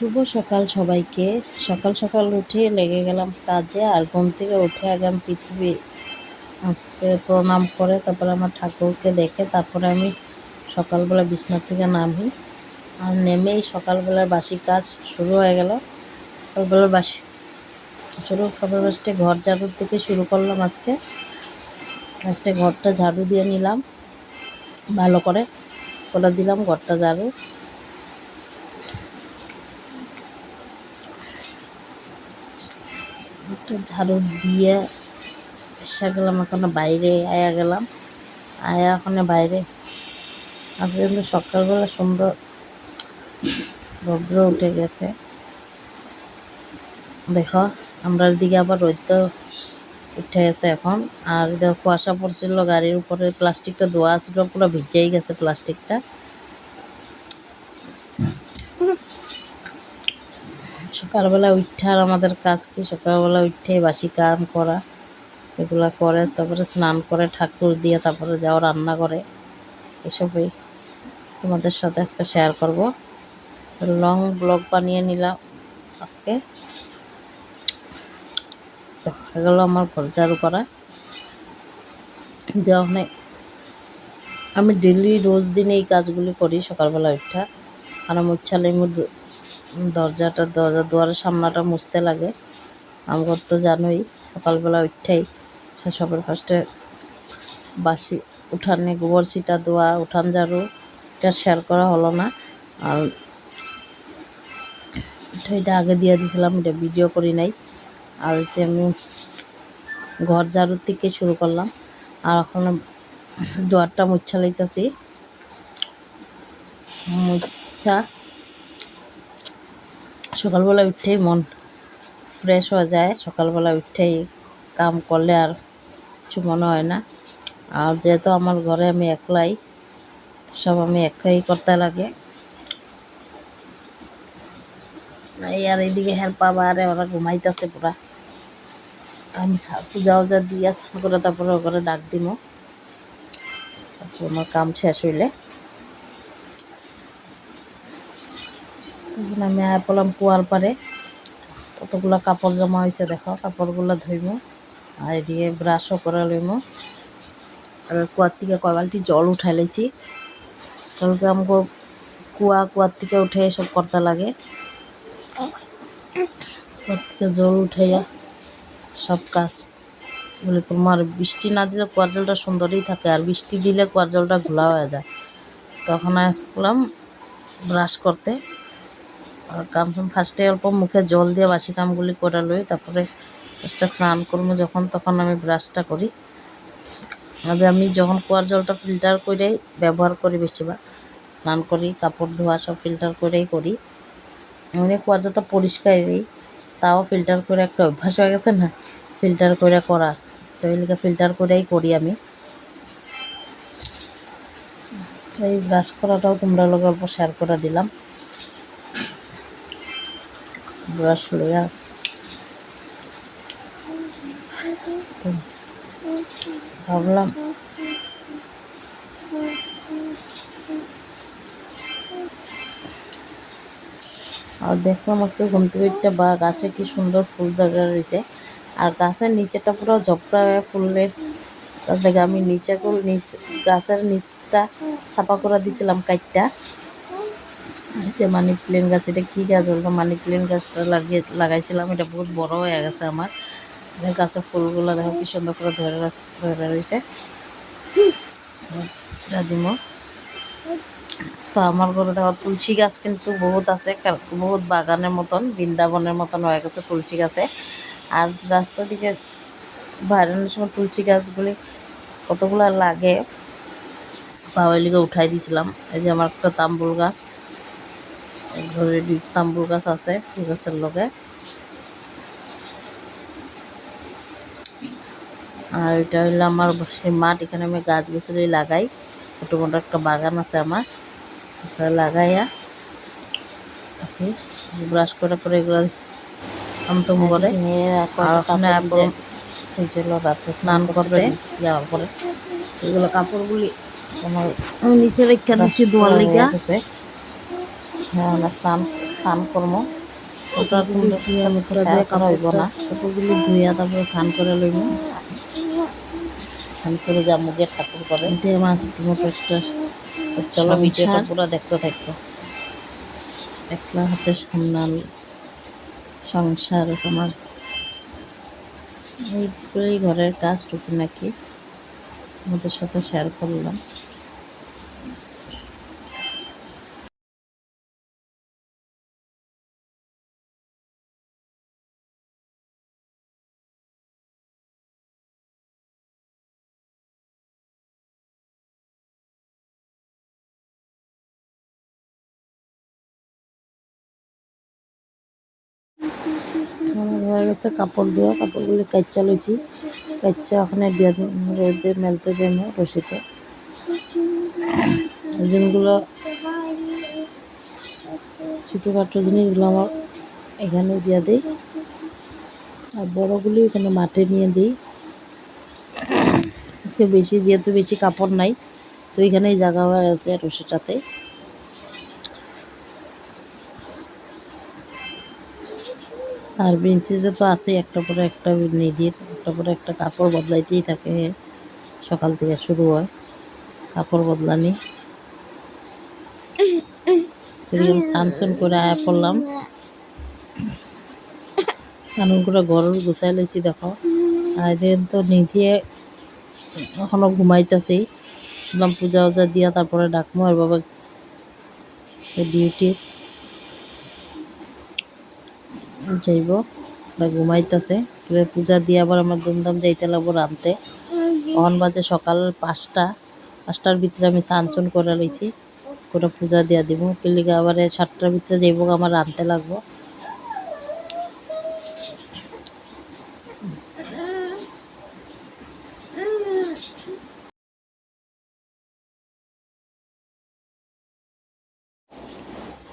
শুভ সকাল সবাইকে। সকাল সকাল উঠে লেগে গেলাম কাজে। আর ঘুম থেকে উঠে আগে আমি পৃথিবীকে প্রণাম করে তারপরে আমার ঠাকুরকে দেখে তারপরে আমি সকালবেলা বিছানা থেকে নামি। আর নেমেই সকালবেলার বাসি কাজ শুরু হয়ে গেল। সকালবেলার বাসি সকাল বাসতে ঘর ঝাড়ুর থেকে শুরু করলাম। আজকে ঘরটা ঝাড়ু দিয়ে নিলাম, ভালো করে দিলাম ঘরটা ঝাড়ু। ঝাড়ু দিয়ে এসে গেলাম, এখন বাইরে গেলাম। এখন বাইরে আজকে কিন্তু সকালবেলা সুন্দর রৌদ্র উঠে গেছে। দেখো আমরা দিকে আবার রোদ উঠে গেছে এখন। আর দেখো কুয়াশা পড়ছিল, গাড়ির উপরে প্লাস্টিকটা ধোয়া ছিল, পুরো ভিজেই গেছে প্লাস্টিকটা। সকালবেলা উঠে আর আমাদের কাজ কি, সকালবেলা উঠে বাসি কাম করা, এগুলা করে তারপরে স্নান করে ঠাকুর দিয়ে তারপরে যাও রান্না করে। এসবই তোমাদের সাথে আজকে শেয়ার করব। লং ব্লগ বানিয়ে নিলাম আজকে। এগুলো আমার ঘর ঝাড়ু করা, যে আমি রোজ দিন এই কাজগুলি করি সকালবেলা উঠা। আর মুছালে দরজা দুয়ারের সামনাটা মুছতে লাগে। আমার তো জানোই সকালবেলা উঠাই সবার ফার্স্টে বাসি উঠানে গোবর ছিটা দেওয়া, উঠান ঝাড়ু, এটা শেয়ার করা হলো না। আর এটা আগে দিয়ে দিয়েছিলাম, এটা ভিডিও করি নাই। আর হচ্ছে আমি ঘর ঝাড়ুর থেকে শুরু করলাম। আর এখন দুয়ারটা মুছা লইতেছি। মুছা সকালবেলা উঠেই মন ফ্রেশ হয়ে যায়। সকালবেলা উঠেই কাম করলে আর কিছু মনে হয় না। আর যেহেতু আমার ঘরে আমি একলাই, সব আমি একাই করতে লাগে। এই আর এইদিকে হেল্পারে ওরা ঘুমাইতেছে পুরা। আমি পূজা উজা দিয়া স্নান করে তারপরে ওখানে ডাক দিব। আমার কাম শেষ হইলে আমি পড়লাম কুয়ার পারে। কতগুলো কাপড় জমা হয়েছে দেখো, কাপড়গুলো ধুইম। আর এদিকে ব্রাশও করে লইম। আর কুয়ার থেকে কয় বালতি জল উঠাই লাইছি, কালকে আমাকে কুয়ার থেকে উঠে সব করতে লাগে। কুয়ার থেকে জল উঠাইয়া সব কাজগুলি করবো। আর বৃষ্টি না দিলে কুয়ার জলটা সুন্দরই থাকে, আর বৃষ্টি দিলে কুয়ার জলটা ঘোলা হয়ে যায়। তখন আসলাম ব্রাশ করতে। আর কাম ফার্স্টে অল্প মুখে জল দিয়ে বাসি কামগুলি করে লই, তারপরে ফার্স্টে স্নান করবো যখন তখন আমি ব্রাশটা করি। আমি যখন কুয়ার জলটা ফিল্টার করেই ব্যবহার করি, বেশিরভাগ স্নান করি, কাপড় ধোয়া সব ফিল্টার করেই করি। এমনি কুয়ার জলটা পরিষ্কারই, তাও ফিল্টার করে একটা অভ্যাস হয়ে গেছে না ফিল্টার করে করা, তো এগুলিকে ফিল্টার করেই করি আমি। এই ব্রাশ করাটাও তোমরা লোক অল্প শেয়ার করে দিলাম। ব্রাশ লইয়া ভাবলাম আর দেখলাম একটা ঘুম থেকে একটা বা গাছে কি সুন্দর ফুল ধরে রয়েছে। আর গাছের নিচেটা পুরো ঝপড়া ফুলের গাছ লাগে। আমি গাছের নিচটা সাফা করে দিছিলাম কাইটটা। আর যে মানি প্লেন গাছ, এটা কী গাছ বলতো, মানি প্লেন গাছটা লাগাইছিলাম, এটা বহুত বড় হয়ে গেছে আমার। গাছের ফুলগুলো দেখো কি সুন্দর করে ধরে রয়েছে। দিব তো আমার ঘরে দেখো তুলসী গাছ কিন্তু বহুত আছে, বহুত বাগানের মতন, বৃন্দাবনের মতন হয়ে গেছে তুলসী গাছে। আর রাস্তা দিকে বাইরানোর সময় তুলসী গাছগুলি কতগুলো লাগে, পাওয়ালিকে উঠাই দিয়েছিলাম। এই যে আমার একটা তাম্বুল গাছ, ঘরে তাম্বুল গাছ আছে ফুল গাছের লগে। আর এটা হইলো আমার মাঠ, এখানে আমি গাছ গাছালি লাগাই। ছোটো মোটো একটা বাগান আছে আমার, লাগাইয়া থাকি। ব্রাশ করে এগুলো আমতম করে। আর ওখানে হয়েছিল রাত্রে স্নান করতে যাওয়ার পরে এগুলো কাপড়গুলি আমার নিচে রেখা দিচ্ছি দোয়ার লিগা। হ্যাঁ না স্নান স্নান করবো ওটা তোমরা সাথে শেয়ার করা হইব না। কাপড়গুলি ধুইয়া তারপরে স্নান করে লইব, স্নান করে যা মুখে ঠাকুর করে এটা আমার ছোটো একটা। চলো ভিডিওটা পুরো দেখতে থাকতো। একলা হাতে সামলাল সংসার আমার, এই ঘরের কাজ টুকিনাকি আমাদের সাথে শেয়ার করলাম। আমার হয়ে গেছে কাপড় দেওয়া, কাপড়গুলি কাচ্চা লইছি, কাচ্চা ওখানে দিয়ে রোদে মেলতে যাইমো রশিতে। ওজনগুলো ছোটোখাটো জিনিসগুলো আমার এখানে দিয়ে দিই, আর বড়োগুলি এখানে মাঠে নিয়ে দিই। আজকে যেহেতু বেশি কাপড় নাই, তো এখানেই জায়গা হয়ে গেছে রশিটাতে। আর বেঞ্চিসে তো আছে একটা পরে একটা নিদির, একটা পরে একটা কাপড় বদলাইতেই থাকে, সকাল থেকে শুরু হয় কাপড় বদলানি। আমি স্নান করে আয়া পড়লাম, স্নান করে ঘর গুছাই লইছি। দেখো এদিন তো নিধিয়ে এখনো ঘুমাইতেছি, পূজা উজা দিয়া তারপরে ডাকমো আর বাবা ডিউটি যাইব, ঘুমাইতেছে। পূজা দিয়ে আবার আমার ধুমধাম যাইতে লাগবো রাঁধতে। অন বাজে সকাল 5টার ভিতরে আমি স্নান করে লইছি, করে পূজা দিয়া দিব। পিলিকা আবার 7টার ভিতরে যাইব, আমার রাঁধতে লাগবো।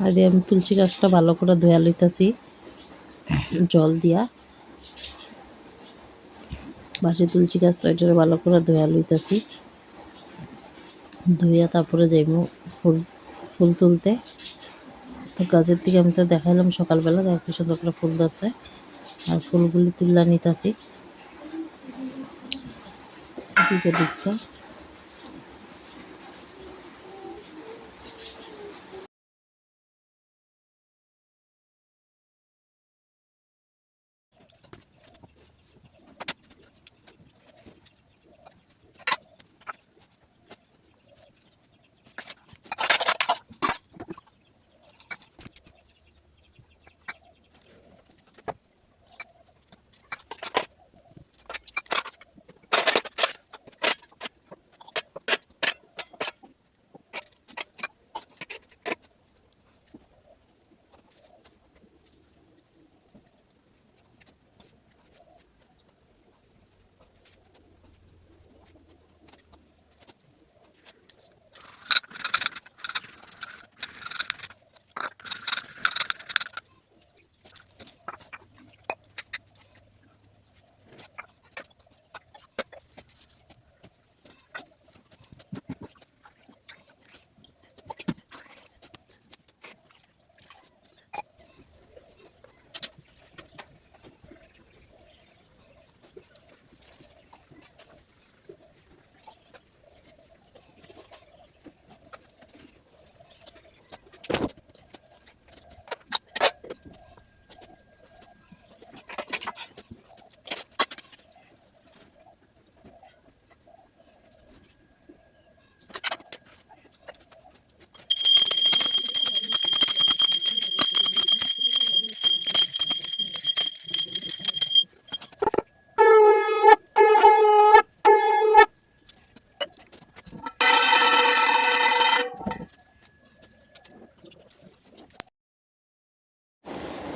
আর আমি তুলসী গাছটা ভালো করে ধোয়া লইতেছি জল দিয়া। বাসি তুলসী গাছ তো এটা ভালো করে ধোয়া লইতেছি, ধুইয়া তারপরে যাইব ফুল ফুল তুলতে। তো গাছের থেকে আমি তো দেখাইলাম সকালবেলা, দেখো কি সুন্দর করে ফুল ধরছে, আর ফুলগুলি তুললা নিতেছি এদিকে দিকটা।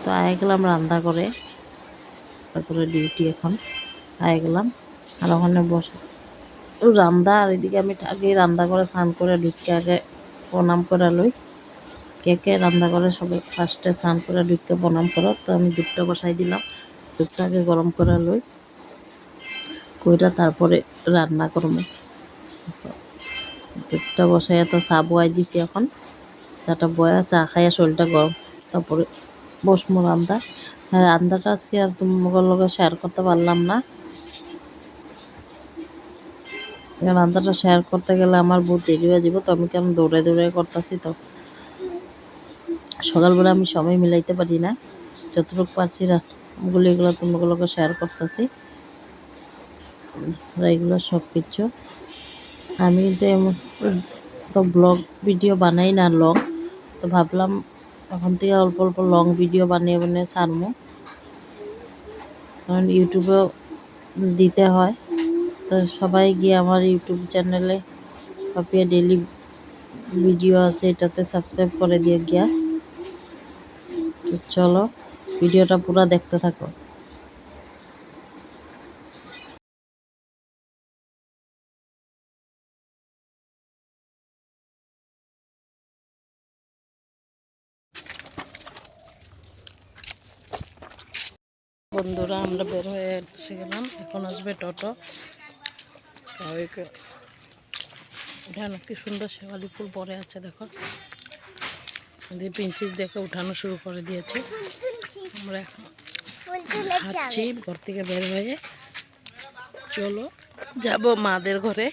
তো আয় গেলাম রান্না করে, তারপরে ডিউটি এখন আয় গেলাম। আর ওখানে বসে রান্না, আর এদিকে আমি আগে রান্না করে স্নান করে ঢুকে আগে প্রণাম করে লই। কে কে রান্না করে সবাই ফার্স্টে স্নান করে ঢুকে প্রণাম করো। তো আমি দুধটা বসাই দিলাম, দুধটা আগে গরম করে লই, কইরা তারপরে রান্না করবো। দুধটা বসাই তো চা বয়াই দিছি এখন, চাটা বয়া চা খাইয়া শরীরটা গরম, তারপরে বসমো রান্দা। হ্যাঁ, রান্দাটা আজকে আর তোমার লগে শেয়ার করতে পারলাম না। রান্নাটা শেয়ার করতে গেলে আমার বহুত দেরি হয়ে যাব, তো আমি কেমন দৌড়ে দৌড়ে করতেছি। তো সকালবেলা আমি সময় মিলাইতে পারি না, যতটুকু পারছি রাতগুলো এগুলো তোমাগুলোকে শেয়ার করতেছি। এগুলো সব কিছু আমি কিন্তু তো ব্লগ ভিডিও বানাই না লং, তো ভাবলাম এখন থেকে অল্প অল্প লং ভিডিও বানিয়ে বানিয়ে ছাড়বো, কারণ ইউটিউবেও দিতে হয়। তো সবাই গিয়ে আমার ইউটিউব চ্যানেলে পাপিয়া ডেইলি ভিডিও আছে, এটাতে সাবস্ক্রাইব করে দিয়ে গিয়া। তো চলো ভিডিওটা পুরো দেখতে থাকো। বন্ধুরা আমরা বের হয়ে এসে গেলাম, এখন আসবে টোটো। উঠানো কি সুন্দর শেওয়ালি ফুল পরে আছে, দেখো দিয়ে পিঞ্চিস দেখে উঠানো শুরু করে দিয়েছে। আমরা এখন হাঁটছি ঘর থেকে বের হয়ে, চলো যাব মাদের ঘরে।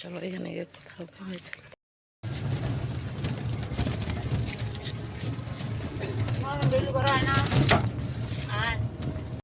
চলো এখানে গিয়ে কথা হবে।